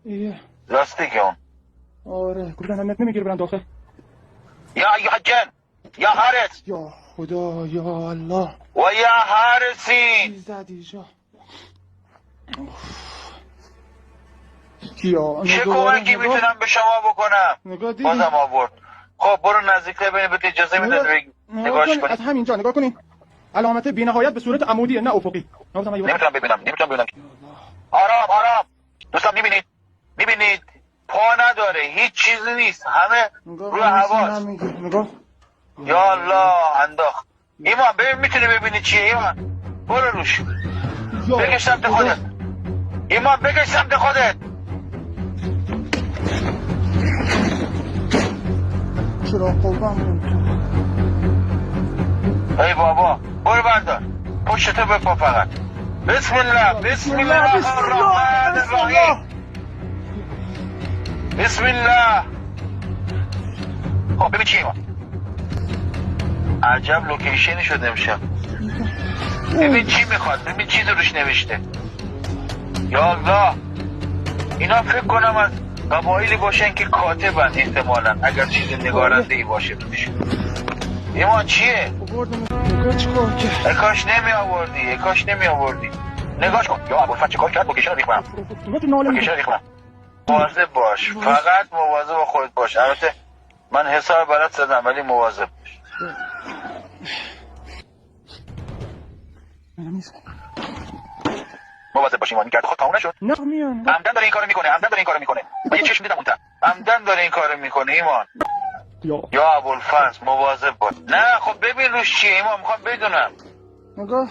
ایه لاستیک اون. آره گفتن نت نمیگیره برن داخل. یا جن یا حارس یا خدا یا الله و یا حارسین زدی جا. کیا چه کمکی میتونم به شما بکنم؟ نگاه دیدی بازم آورد. خب برو نزدیکتر ببین بهت اجازه میداد نگاهش کنی. از همینجا نگاه کنین علامت بی‌نهایت به صورت عمودیه نه افقی. نمیتونم ببینم. آرام دوستان میبینید پا نداره هیچ چیزی نیست همه روی هواست. نگاه یا الله انداخت. ایمان ببین میتونی ببینی چیه ایمان؟ برو روش بکش سمت خودت. ایمان بکش سمت خودت. چرا قربان ای بابا برو بردار پشتتو بپا فقط. بسم الله الرحمن الرحیم. بسم الله. خب ببین چی ایمان عجب لوکیشنی شد امشب. ببین چی میخواد ببین چی روش نوشته. یا الله اینا فکر کنم از قبایلی باشن که کاتبن احتمالا اگر چیز نگارنده ای باشه توش. ایمان چیه؟ کاش نمی آوردی. نگاش کن یا ابوالفضل چه کار کرد لوکیشن ریختم. مواظب باش فقط مواظب با خودت باش. البته من حساب برات زدم ولی مواظب باش. مواظب باش ایمان. این کرد خود تموم نشد. عمدن داره این کارو میکنه. من یه چشم دیدم اون عمدن داره این کارو میکنه ایمان. یا ابوالفضل مواظب باش. نه خب ببین روش چیه ایمان میخوام بدونم. نگاه